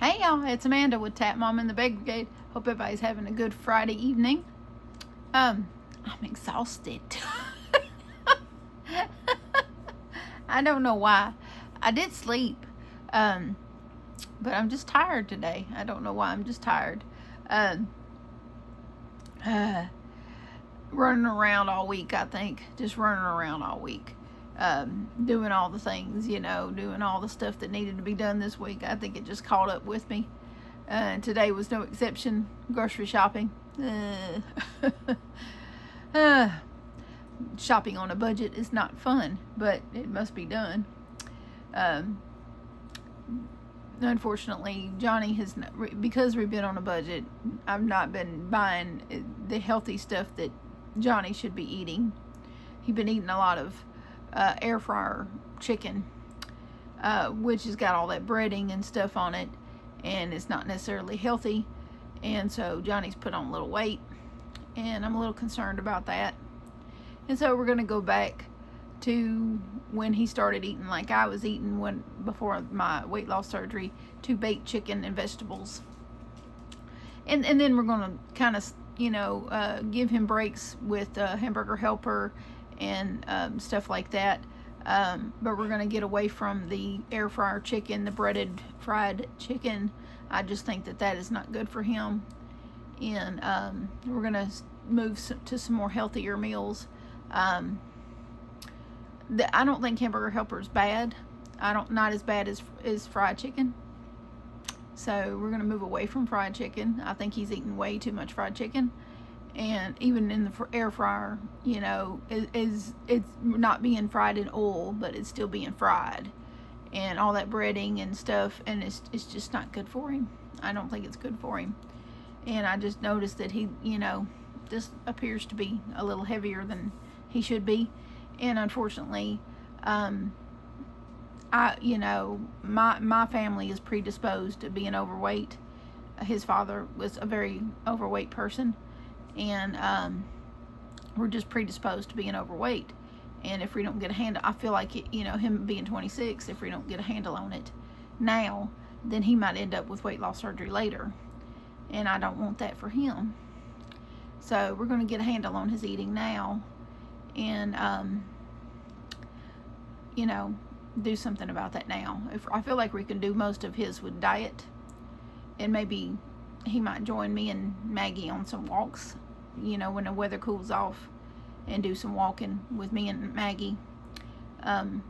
Hey y'all, it's Amanda with Tap Mom and the Bake Brigade. Hope everybody's having a good Friday evening. I'm exhausted. I don't know why. I did sleep, but I'm just tired today. I don't know why, I'm just tired. Running around all week, I think. Just running around all week. Doing all the things, doing all the stuff that needed to be done this week. I think it just caught up with me. Today was no exception. Grocery shopping. Shopping on a budget is not fun, but it must be done. Unfortunately, Johnny has not, because we've been on a budget, I've not been buying the healthy stuff that Johnny should be eating. He's been eating a lot of air fryer chicken, which has got all that breading and stuff on it, and it's not necessarily healthy, and so Johnny's put on a little weight, and I'm a little concerned about that. And so we're going to go back to when he started eating like I was eating before my weight loss surgery, to baked chicken and vegetables, and then we're going to kind of give him breaks with Hamburger Helper and stuff like that, but we're going to get away from the air fryer chicken, the breaded fried chicken. I just think that is not good for him, and we're going to move to some more healthier meals. I don't think Hamburger Helper is bad. Not as bad as fried chicken. So we're going to move away from fried chicken. I think he's eating way too much fried chicken. And even in the air fryer, it's not being fried in oil, but it's still being fried, and all that breading and stuff, and it's just not good for him. I don't think it's good for him. And I just noticed that he, just appears to be a little heavier than he should be. And unfortunately, my family is predisposed to being overweight. His father was a very overweight person. And we're just predisposed to being overweight, and if we don't get a handle, I feel like him being 26, if we don't get a handle on it now, then he might end up with weight loss surgery later, and I don't want that for him. So we're going to get a handle on his eating now, and do something about that now. I feel like we can do most of his with diet, and maybe he might join me and Maggie on some walks, when the weather cools off, and do some walking with me and Maggie, in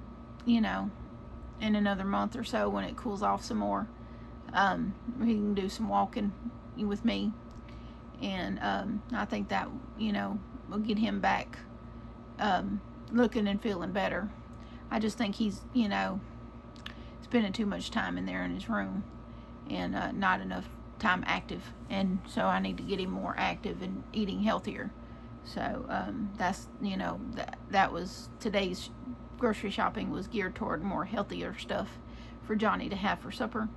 another month or so when it cools off some more. He can do some walking with me, and I think that, will get him back looking and feeling better. I just think he's, spending too much time in there in his room, and not enough time active, and so I need to get him more active and eating healthier. So that's that was today's grocery shopping, was geared toward more healthier stuff for Johnny to have for supper,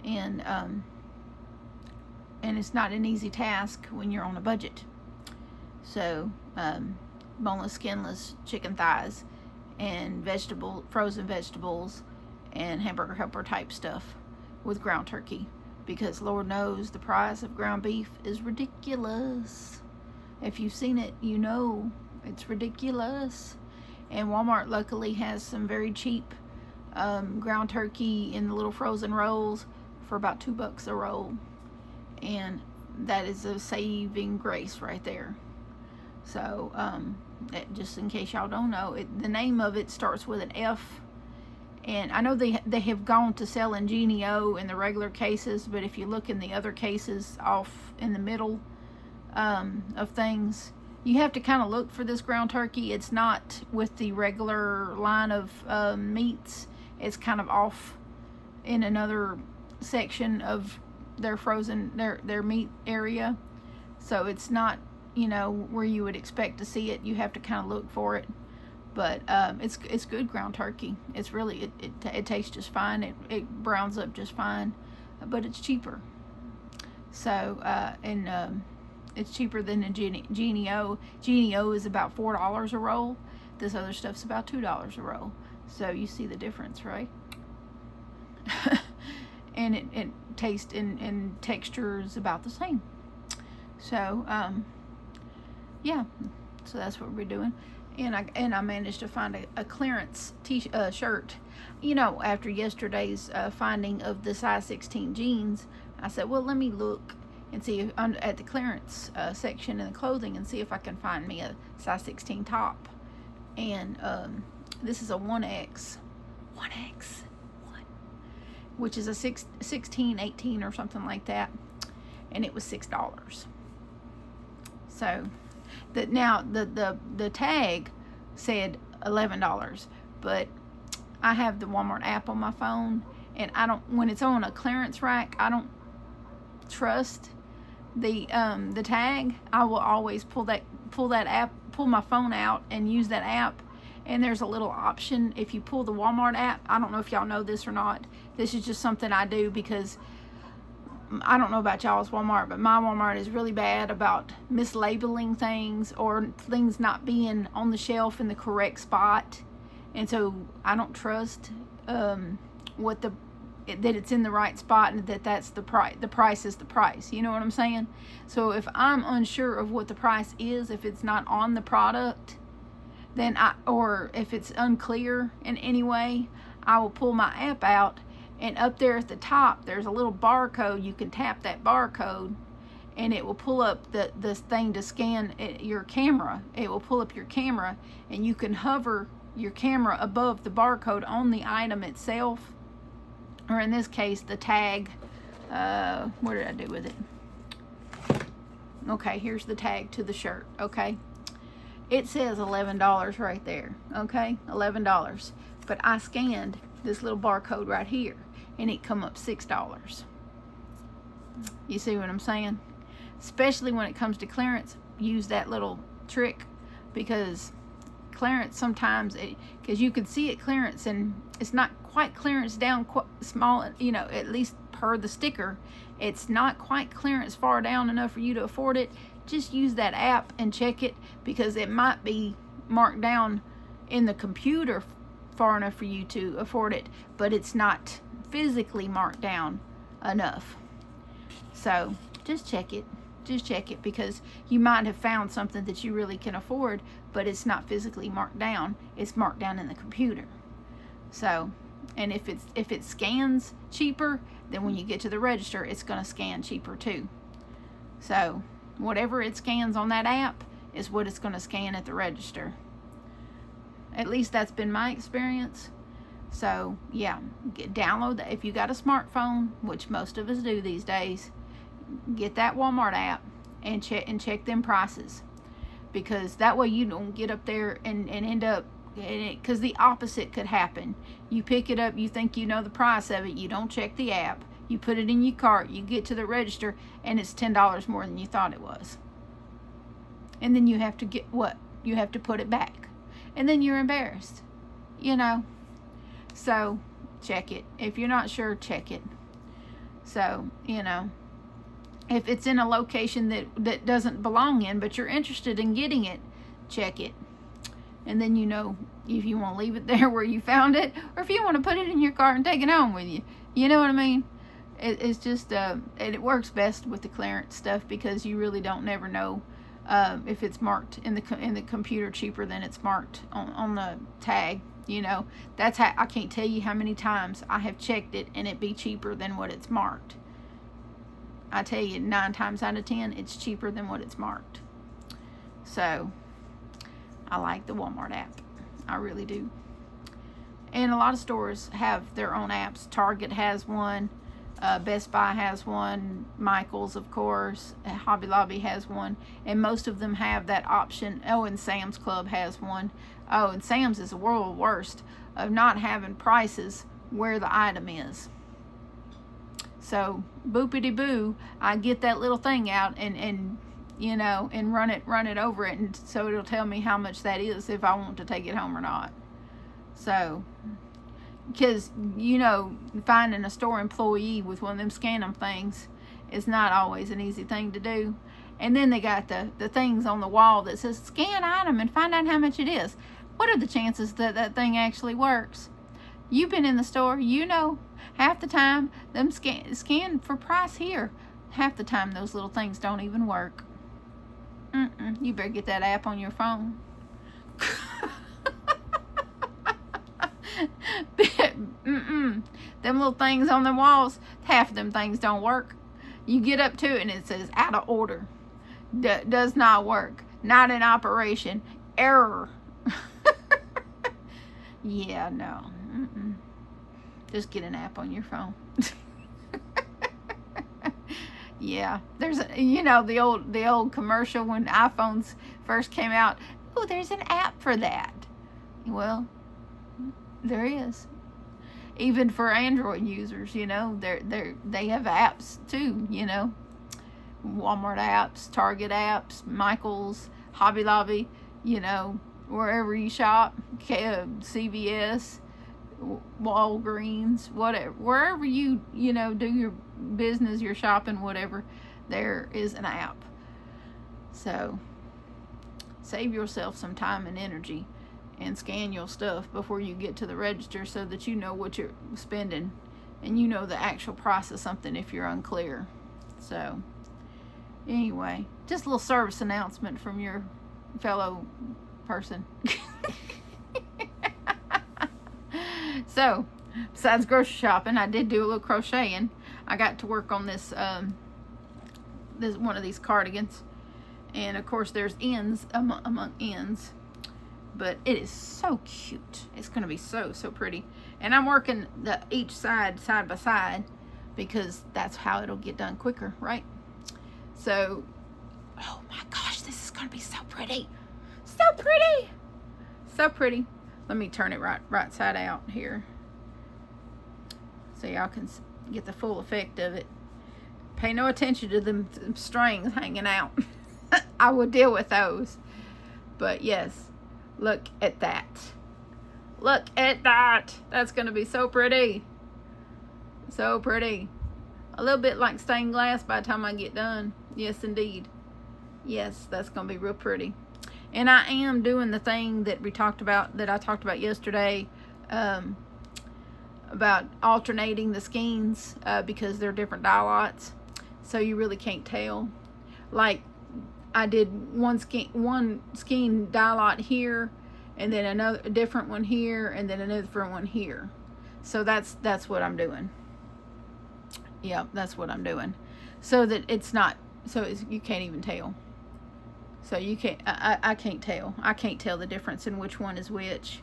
and it's not an easy task when you're on a budget. So boneless, skinless chicken thighs, and frozen vegetables, and Hamburger Helper type stuff with ground turkey, because Lord knows the price of ground beef is ridiculous. If you've seen it, it's ridiculous. And Walmart luckily has some very cheap ground turkey in the little frozen rolls for about $2 a roll, and that is a saving grace right there. So just in case y'all don't know, the name of it starts with an F. And I know they have gone to selling Genio in the regular cases, but if you look in the other cases off in the middle of things, you have to kind of look for this ground turkey. It's not with the regular line of meats. It's kind of off in another section of their frozen, their meat area. So it's not, where you would expect to see it. You have to kind of look for it. But it's good ground turkey. It's really, it tastes just fine. It browns up just fine, but it's cheaper. So it's cheaper than a Genio. Genio is about $4 a roll. This other stuff's about $2 a roll. So you see the difference, right? and it tastes and texture is about the same. So yeah, so that's what we're doing. And I managed to find a clearance shirt. You know, after yesterday's finding of the size 16 jeans, I said, well, let me look and see if, at the clearance section in the clothing, and see if I can find me a size 16 top. And this is a 1X, which is a 16, 18 or something like that, and it was $6. So now the tag said $11, but I have the Walmart app on my phone, and I don't, when it's on a clearance rack, I don't trust the tag. I will always pull my phone out and use that app. And there's a little option if you pull the Walmart app. I don't know if y'all know this or not. This is just something I do because I don't know about y'all's Walmart, but my Walmart is really bad about mislabeling things or things not being on the shelf in the correct spot. And so I don't trust that it's in the right spot, and that's the price. The price is the price. You know what I'm saying? So if I'm unsure of what the price is, if it's not on the product, then or if it's unclear in any way, I will pull my app out, and up there at the top there's a little barcode. You can tap that barcode and it will pull up this thing to scan your camera. It will pull up your camera, and you can hover your camera above the barcode on the item itself, or in this case the tag. What did I do with it? Okay, here's the tag to the shirt. Okay, it says $11 right there. Okay, $11, but I scanned this little barcode right here, and it come up $6. You see what I'm saying? Especially when it comes to clearance, use that little trick, because clearance sometimes, because you can see it clearance and it's not quite clearance down small, you know, at least per the sticker, it's not quite clearance far down enough for you to afford it. Just use that app and check it, because it might be marked down in the computer far enough for you to afford it, but it's not physically marked down enough. So just check it. Just check it, because you might have found something that you really can afford, but it's not physically marked down. It's marked down in the computer. So, and if it scans cheaper, then when you get to the register, it's going to scan cheaper too. So whatever it scans on that app is what it's going to scan at the register. At least that's been my experience. So yeah, download that if you got a smartphone, which most of us do these days. Get that Walmart app and check them prices, because that way you don't get up there and end up in it, because the opposite could happen. You pick it up, you think you know the price of it, you don't check the app, you put it in your cart, you get to the register, and it's $10 more than you thought it was. And then you have to you have to put it back, and then you're embarrassed, you know. So check it. If you're not sure, check it. So, you know, if it's in a location that doesn't belong in, but you're interested in getting it, check it. And then you know if you want to leave it there where you found it, or if you want to put it in your car and take it home with you. You know what I mean? It's just, it works best with the clearance stuff, because you really don't never know if it's marked in the computer cheaper than it's marked on the tag. You know, that's how, I can't tell you how many times I have checked it and it be cheaper than what it's marked. I tell you, 9 times out of 10, it's cheaper than what it's marked. So, I like the Walmart app. I really do. And a lot of stores have their own apps. Target has one. Best Buy has one. Michael's, of course. Hobby Lobby has one. And most of them have that option. Oh, and Sam's Club has one. Oh, and Sam's is the world worst of not having prices where the item is. So boopity boo, I get that little thing out and you know, and run it over it, and so it'll tell me how much that is if I want to take it home or not. So, because you know, finding a store employee with one of them scan them things is not always an easy thing to do. And then they got the things on the wall that says scan item and find out how much it is. What are the chances that that thing actually works? You've been in the store, you know. half the time, them scan for price here. Half the time, those little things don't even work. You better get that app on your phone. Them little things on the walls, half of them things don't work. You get up to it and it says out of order. Does not work. Not in operation. Error. Yeah, no. Just get an app on your phone. Yeah, there's the old commercial when iPhones first came out. Oh, there's an app for that. Well, there is. Even for Android users, they have apps too. Walmart apps, Target apps, Michaels, Hobby Lobby. Wherever you shop, CVS, Walgreens, whatever, wherever you do your business, your shopping, whatever, there is an app. So save yourself some time and energy and scan your stuff before you get to the register so that you know what you're spending and you know the actual price of something if you're unclear. So anyway, just a little service announcement from your fellow person. So, besides grocery shopping, I did do a little crocheting. I got to work on this one of these cardigans, and of course there's ends among ends, but it is so cute. It's going to be so pretty, and I'm working each side by side because that's how it'll get done quicker, right? So, oh my gosh, this is going to be so pretty. So pretty. Let me turn it right side out here so y'all can get the full effect of it. Pay no attention to them strings hanging out. I will deal with those. But yes, look at that. Look at that. That's going to be so pretty. So pretty. A little bit like stained glass by the time I get done. Yes, indeed. Yes, that's going to be real pretty. And I am doing the thing that I talked about yesterday, about alternating the skeins, because they're different dye lots, so you really can't tell. Like, I did one skein dye lot here, and then a different one here, and then another different one here. So that's what I'm doing. Yeah, that's what I'm doing, so that you can't even tell. So you can't, I can't tell. I can't tell the difference in which one is which.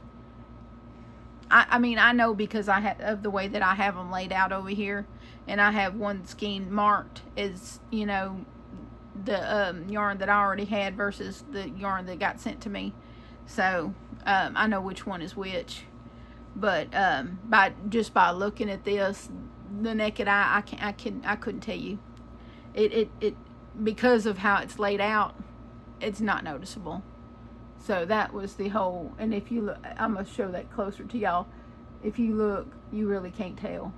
I mean, I know because of the way that I have them laid out over here. And I have one skein marked as, the yarn that I already had versus the yarn that got sent to me. So, I know which one is which. But, by looking at this, the naked eye, I couldn't tell you. It because of how it's laid out, it's not noticeable. So that was the whole, and if you look, I'm going to show that closer to y'all. If you look, you really can't tell.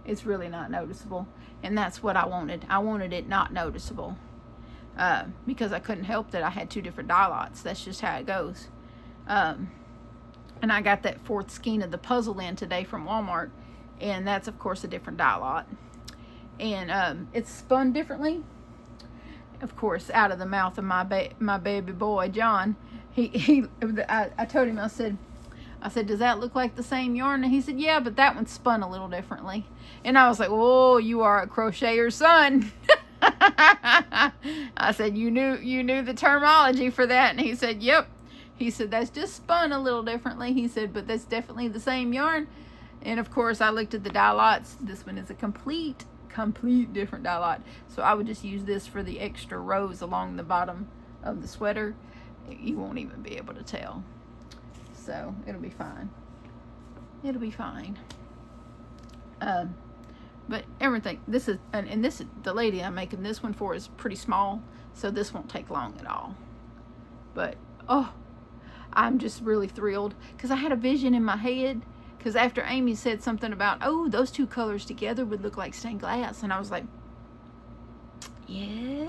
It's really not noticeable. And that's what I wanted. I wanted it not noticeable. Because I couldn't help that I had two different dye lots. That's just how it goes. And I got that fourth skein of the puzzle in today from Walmart. And that's, of course, a different dye lot. And it's spun differently. Of course, out of the mouth of my baby boy John, I told him, I said, does that look like the same yarn? And he said, yeah, but that one's spun a little differently. And I was like, oh, you are a crocheter's son. I said, you knew the terminology for that. And he said, yep. He said, that's just spun a little differently. He said, but that's definitely the same yarn. And of course, I looked at the dye lots. This one is a complete different dye lot. So I would just use this for the extra rows along the bottom of the sweater. You won't even be able to tell. So it'll be fine. It'll be fine. But everything, this is the lady I'm making this one for is pretty small, so this won't take long at all. But oh, I'm just really thrilled because I had a vision in my head. Because after Amy said something about, oh, those two colors together would look like stained glass. And I was like, yes.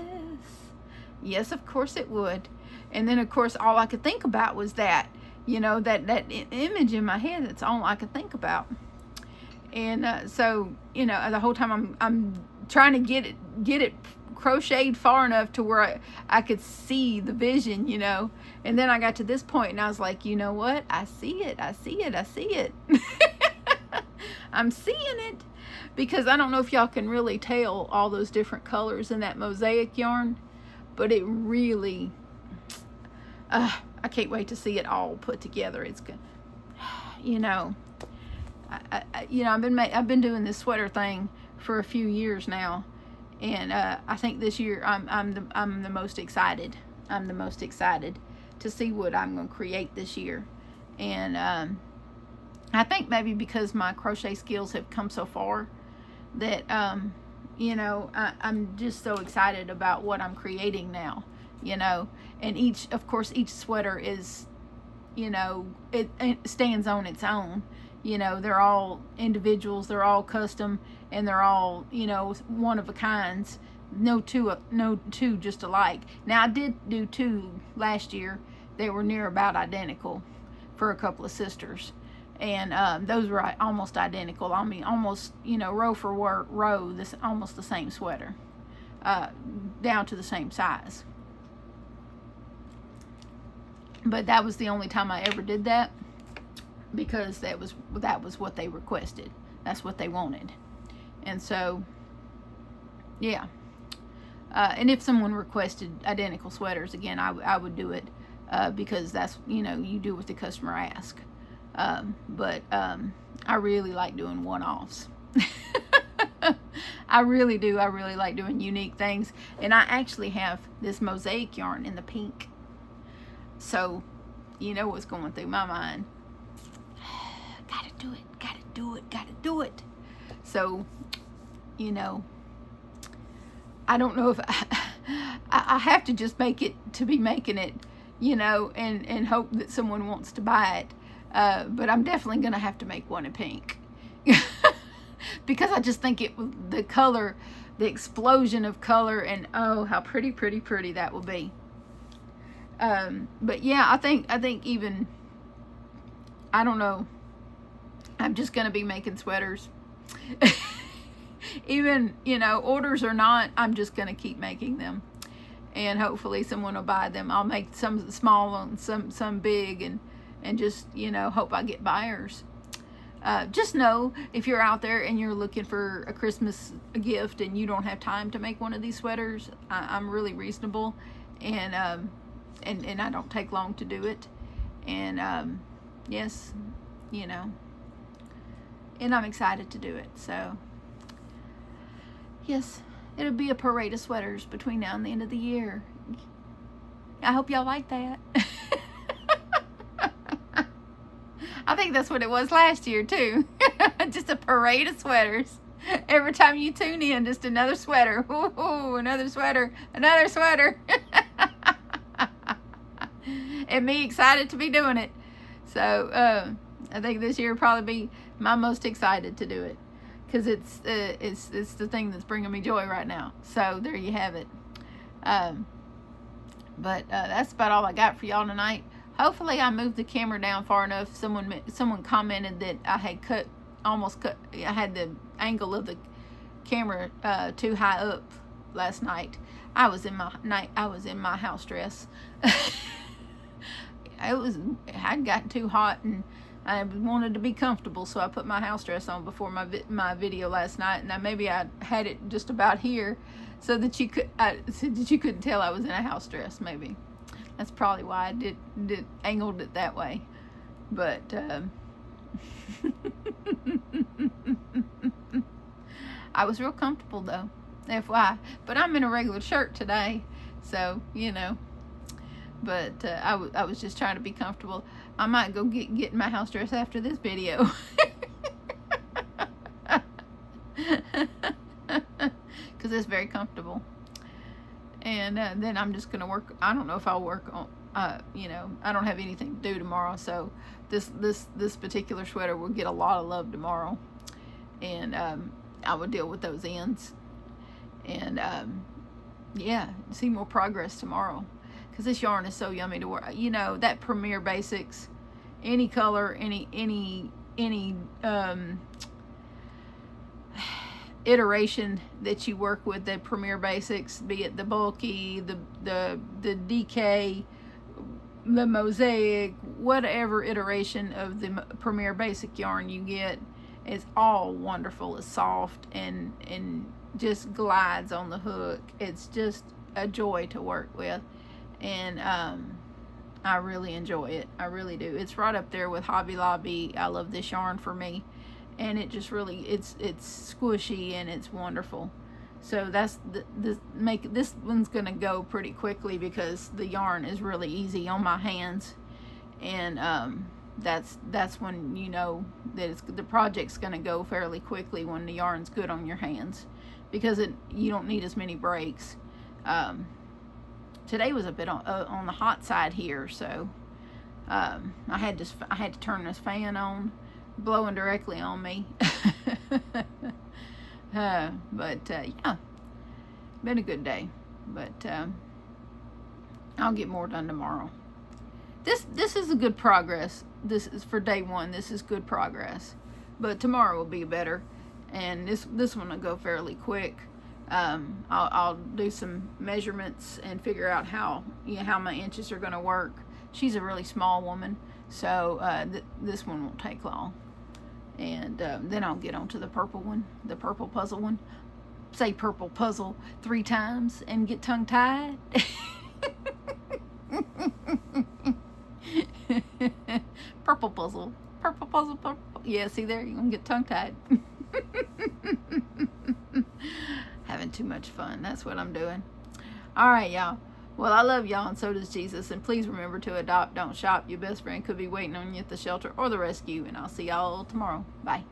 Yes, of course it would. And then, of course, all I could think about was that. That image in my head, that's all I could think about. And so, you know, the whole time I'm trying to get it crocheted far enough to where I could see the vision, you know. And then I got to this point and I was like, you know what? I see it. I see it. I see it. I'm seeing it. Because I don't know if y'all can really tell all those different colors in that mosaic yarn, but it really, I can't wait to see it all put together. It's good, you know. You know, I've been doing this sweater thing for a few years now, and I think this year I'm the most excited. I'm the most excited to see what I'm going to create this year, and I think maybe because my crochet skills have come so far that you know, I'm just so excited about what I'm creating now, you know. And of course each sweater is, you know, it stands on its own, you know. They're all individuals, they're all custom, and they're all, you know, one of a kinds. No two just alike. Now I did do 2 last year. They were near about identical for a couple of sisters. And those were almost identical. I mean, almost, you know, row for row, this almost the same sweater, down to the same size. But that was the only time I ever did that, because that was what they requested. That's what they wanted. And so, yeah. And if someone requested identical sweaters, again, I would do it, because that's, you know, you do what the customer asks. But I really like doing one-offs. I really do. I really like doing unique things. And I actually have this mosaic yarn in the pink. So, you know what's going through my mind. Gotta do it, gotta do it, gotta do it. So, you know, I don't know if I have to just make it to be making it, you know, and hope that someone wants to buy it. But I'm definitely going to have to make one in pink. Because I just think the color, the explosion of color, and oh, how pretty that will be. But yeah, I think even, I don't know, I'm just going to be making sweaters. Even, you know, orders or not, I'm just going to keep making them. And hopefully someone will buy them. I'll make some small and some big, and just, you know, hope I get buyers. Just know, if you're out there and you're looking for a Christmas gift and you don't have time to make one of these sweaters, I'm really reasonable, and I don't take long to do it. And yes, you know, and I'm excited to do it. So yes, it'll be a parade of sweaters between now and the end of the year. I hope y'all like that. I think that's what it was last year too. Just a parade of sweaters. Every time you tune in, just another sweater. Ooh, another sweater, another sweater. And me excited to be doing it. So I think this year will probably be my most excited to do it, because it's the thing that's bringing me joy right now. So there you have it. But that's about all I got for y'all tonight. Hopefully I moved the camera down far enough. Someone commented that I had I had the angle of the camera too high up last night. I was in my house dress. I'd gotten too hot and I wanted to be comfortable, so I put my house dress on before my video last night, and maybe I had it just about here so that you couldn't tell I was in a house dress. Maybe that's probably why I did angled it that way. But I was real comfortable though, FYI. But I'm in a regular shirt today, so you know. But I was just trying to be comfortable. I might go get my house dress after this video. Because it's very comfortable. And then I'm just going to work. I don't know if I'll work on, you know, I don't have anything to do tomorrow. So this particular sweater will get a lot of love tomorrow. And I will deal with those ends. And yeah, see more progress tomorrow. Because this yarn is so yummy to wear. You know, that Premier Basics, any color, any iteration that you work with the Premier Basics, be it the bulky, the DK, the mosaic, whatever iteration of the Premier Basic yarn you get, is all wonderful. It's soft and just glides on the hook. It's just a joy to work with, and I really enjoy it. I really do. It's right up there with Hobby Lobby. I love this yarn for me, and it just really, it's squishy and it's wonderful. So that's this one's gonna go pretty quickly because the yarn is really easy on my hands, and that's when you know that the project's gonna go fairly quickly, when the yarn's good on your hands, because you don't need as many breaks. Today was a bit on the hot side here, so I had to turn this fan on, blowing directly on me. But yeah, been a good day. But I'll get more done tomorrow. This is a good progress. This is for day one. This is good progress. But tomorrow will be better, and this one will go fairly quick. I'll do some measurements and figure out how my inches are going to work. She's a really small woman, so this one won't take long. And then I'll get on to the purple one, the purple puzzle one. Say purple puzzle 3 times and get tongue-tied. Purple puzzle, purple puzzle, purple. Yeah, see there, you're going to get tongue-tied. Having too much fun. That's what I'm doing. All right, y'all. Well, I love y'all, and so does Jesus. And please remember to adopt, don't shop. Your best friend could be waiting on you at the shelter or the rescue. And I'll see y'all tomorrow. Bye.